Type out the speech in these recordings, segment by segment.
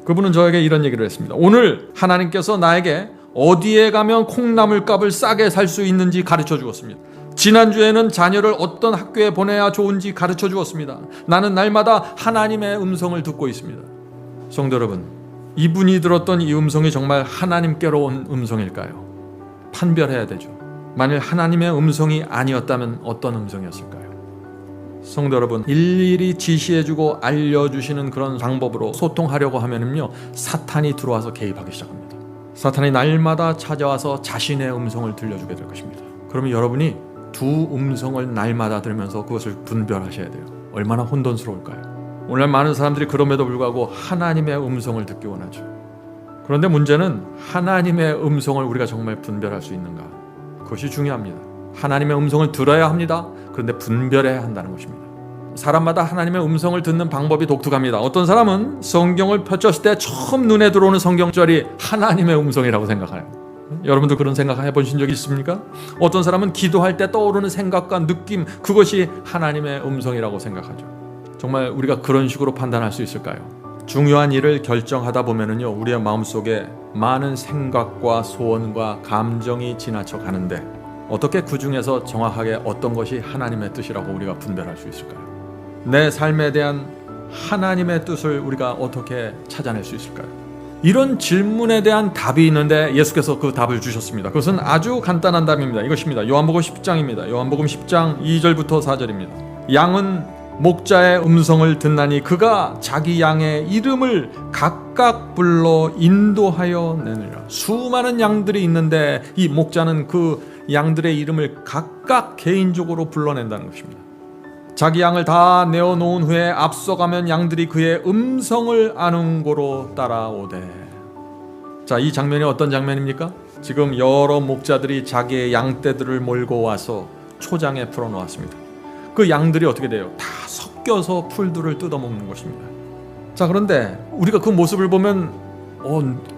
그분은 저에게 이런 얘기를 했습니다. 오늘 하나님께서 나에게 어디에 가면 콩나물값을 싸게 살 수 있는지 가르쳐 주었습니다. 지난주에는 자녀를 어떤 학교에 보내야 좋은지 가르쳐 주었습니다. 나는 날마다 하나님의 음성을 듣고 있습니다. 성도 여러분, 이분이 들었던 이 음성이 정말 하나님께로 온 음성일까요? 판별해야 되죠. 만일 하나님의 음성이 아니었다면 어떤 음성이었을까요? 성도 여러분, 일일이 지시해주고 알려주시는 그런 방법으로 소통하려고 하면은요, 사탄이 들어와서 개입하기 시작합니다. 사탄이 날마다 찾아와서 자신의 음성을 들려주게 될 것입니다. 그러면 여러분이 두 음성을 날마다 들으면서 그것을 분별하셔야 돼요. 얼마나 혼돈스러울까요? 오늘 많은 사람들이 그럼에도 불구하고 하나님의 음성을 듣기 원하죠. 그런데 문제는 하나님의 음성을 우리가 정말 분별할 수 있는가? 그것이 중요합니다. 하나님의 음성을 들어야 합니다. 그런데 분별해야 한다는 것입니다. 사람마다 하나님의 음성을 듣는 방법이 독특합니다. 어떤 사람은 성경을 펼쳤을 때 처음 눈에 들어오는 성경절이 하나님의 음성이라고 생각해요. 여러분들 그런 생각 해보신 적 있습니까? 어떤 사람은 기도할 때 떠오르는 생각과 느낌, 그것이 하나님의 음성이라고 생각하죠. 정말 우리가 그런 식으로 판단할 수 있을까요? 중요한 일을 결정하다 보면은요, 우리의 마음속에 많은 생각과 소원과 감정이 지나쳐 가는데 어떻게 그 중에서 정확하게 어떤 것이 하나님의 뜻이라고 우리가 분별할 수 있을까요? 내 삶에 대한 하나님의 뜻을 우리가 어떻게 찾아낼 수 있을까요? 이런 질문에 대한 답이 있는데 예수께서 그 답을 주셨습니다. 그것은 아주 간단한 답입니다. 이것입니다. 요한복음 10장입니다. 요한복음 10장 2절부터 4절입니다. 양은 목자의 음성을 듣나니 그가 자기 양의 이름을 각각 불러 인도하여 내느니라. 수많은 양들이 있는데 이 목자는 그 양들의 이름을 각각 개인적으로 불러낸다는 것입니다. 자기 양을 다 내어놓은 후에 앞서가면 양들이 그의 음성을 아는 고로 따라오되. 자, 이 장면이 어떤 장면입니까? 지금 여러 목자들이 자기의 양떼들을 몰고 와서 초장에 풀어놓았습니다. 그 양들이 어떻게 돼요? 다 섞여서 풀들을 뜯어먹는 것입니다. 자, 그런데 우리가 그 모습을 보면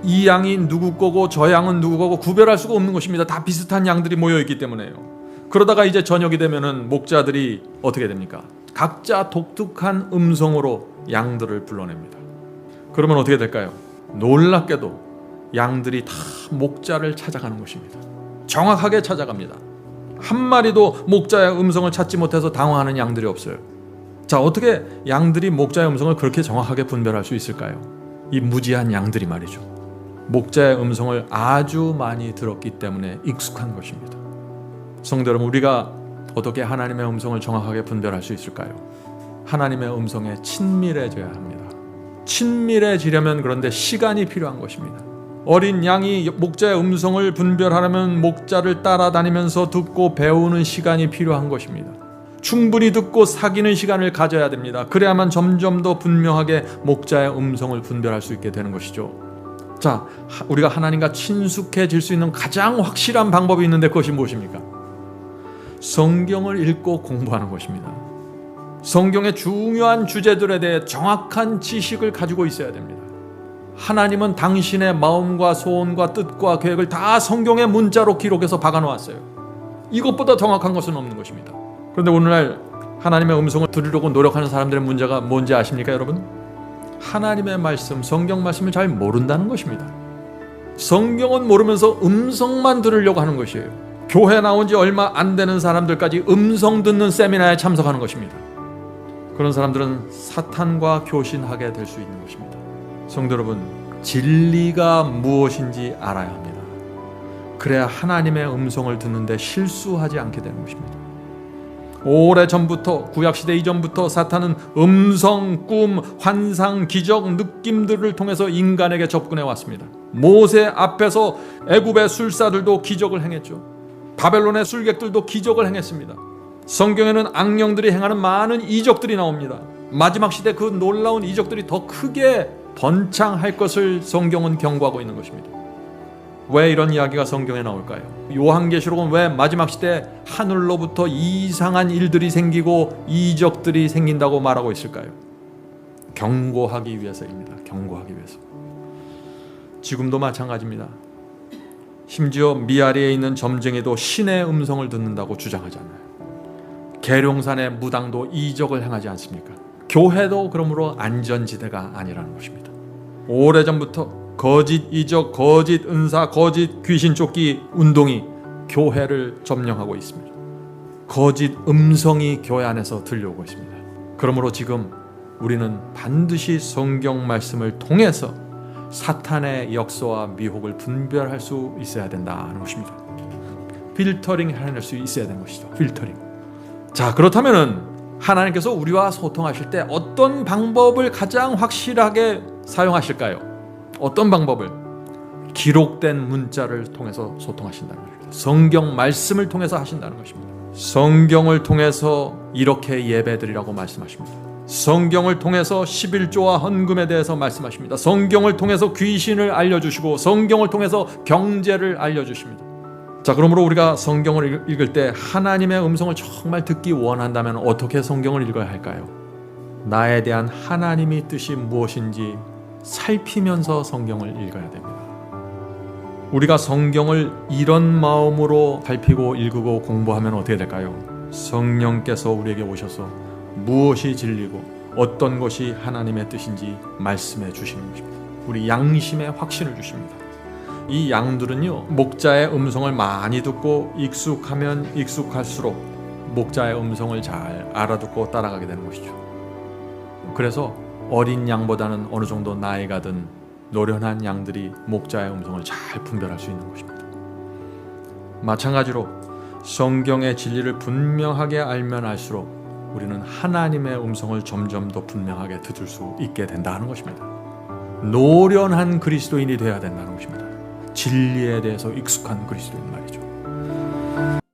이 양이 누구 거고 저 양은 누구 거고 구별할 수가 없는 것입니다. 다 비슷한 양들이 모여있기 때문에요. 그러다가 이제 저녁이 되면은 목자들이 어떻게 됩니까? 각자 독특한 음성으로 양들을 불러냅니다. 그러면 어떻게 될까요? 놀랍게도 양들이 다 목자를 찾아가는 것입니다. 정확하게 찾아갑니다. 한 마리도 목자의 음성을 찾지 못해서 당황하는 양들이 없어요. 자, 어떻게 양들이 목자의 음성을 그렇게 정확하게 분별할 수 있을까요? 이 무지한 양들이 말이죠. 목자의 음성을 아주 많이 들었기 때문에 익숙한 것입니다. 성도 여러분, 우리가 어떻게 하나님의 음성을 정확하게 분별할 수 있을까요? 하나님의 음성에 친밀해져야 합니다. 친밀해지려면 그런데 시간이 필요한 것입니다. 어린 양이 목자의 음성을 분별하려면 목자를 따라다니면서 듣고 배우는 시간이 필요한 것입니다. 충분히 듣고 사귀는 시간을 가져야 됩니다. 그래야만 점점 더 분명하게 목자의 음성을 분별할 수 있게 되는 것이죠. 자, 우리가 하나님과 친숙해질 수 있는 가장 확실한 방법이 있는데 그것이 무엇입니까? 성경을 읽고 공부하는 것입니다. 성경의 중요한 주제들에 대해 정확한 지식을 가지고 있어야 됩니다. 하나님은 당신의 마음과 소원과 뜻과 계획을 다 성경의 문자로 기록해서 박아놓았어요. 이것보다 정확한 것은 없는 것입니다. 그런데 오늘날 하나님의 음성을 들으려고 노력하는 사람들의 문제가 뭔지 아십니까, 여러분? 하나님의 말씀, 성경 말씀을 잘 모른다는 것입니다. 성경은 모르면서 음성만 들으려고 하는 것이에요. 교회 나온 지 얼마 안 되는 사람들까지 음성 듣는 세미나에 참석하는 것입니다. 그런 사람들은 사탄과 교신하게 될 수 있는 것입니다. 성도 여러분, 진리가 무엇인지 알아야 합니다. 그래야 하나님의 음성을 듣는데 실수하지 않게 되는 것입니다. 오래전부터, 구약시대 이전부터 사탄은 음성, 꿈, 환상, 기적, 느낌들을 통해서 인간에게 접근해 왔습니다. 모세 앞에서 애굽의 술사들도 기적을 행했죠. 바벨론의 술객들도 기적을 행했습니다. 성경에는 악령들이 행하는 많은 이적들이 나옵니다. 마지막 시대 그 놀라운 이적들이 더 크게 번창할 것을 성경은 경고하고 있는 것입니다. 왜 이런 이야기가 성경에 나올까요? 요한계시록은 왜 마지막 시대 하늘로부터 이상한 일들이 생기고 이적들이 생긴다고 말하고 있을까요? 경고하기 위해서입니다. 경고하기 위해서. 지금도 마찬가지입니다. 심지어 미아리에 있는 점쟁이도 신의 음성을 듣는다고 주장하잖아요. 계룡산의 무당도 이적을 행하지 않습니까? 교회도 그러므로 안전지대가 아니라는 것입니다. 오래전부터 거짓 이적, 거짓 은사, 거짓 귀신 쫓기 운동이 교회를 점령하고 있습니다. 거짓 음성이 교회 안에서 들려오고 있습니다. 그러므로 지금 우리는 반드시 성경 말씀을 통해서 사탄의 역사와 미혹을 분별할 수 있어야 된다는 것입니다. 필터링 해낼 수 있어야 되는 것이죠. 필터링. 자, 그렇다면은 하나님께서 우리와 소통하실 때 어떤 방법을 가장 확실하게 사용하실까요? 어떤 방법을? 기록된 문자를 통해서 소통하신다는 것입니다. 성경 말씀을 통해서 하신다는 것입니다. 성경을 통해서 이렇게 예배드리라고 말씀하십니다. 성경을 통해서 11조와 헌금에 대해서 말씀하십니다. 성경을 통해서 귀신을 알려주시고 성경을 통해서 경제를 알려주십니다. 자, 그러므로 우리가 성경을 읽을 때 하나님의 음성을 정말 듣기 원한다면 어떻게 성경을 읽어야 할까요? 나에 대한 하나님의 뜻이 무엇인지 살피면서 성경을 읽어야 됩니다. 우리가 성경을 이런 마음으로 살피고 읽고 공부하면 어떻게 될까요? 성령께서 우리에게 오셔서 무엇이 진리고 어떤 것이 하나님의 뜻인지 말씀해 주시는 것입니다. 우리 양심의 확신을 주십니다. 이 양들은요, 목자의 음성을 많이 듣고 익숙하면 익숙할수록 목자의 음성을 잘 알아듣고 따라가게 되는 것이죠. 그래서 어린 양보다는 어느 정도 나이가 든 노련한 양들이 목자의 음성을 잘 분별할 수 있는 것입니다. 마찬가지로 성경의 진리를 분명하게 알면 알수록 우리는 하나님의 음성을 점점 더 분명하게 들을 수 있게 된다는 것입니다. 노련한 그리스도인이 되어야 된다는 것입니다. 진리에 대해서 익숙한 그리스도인 말이죠.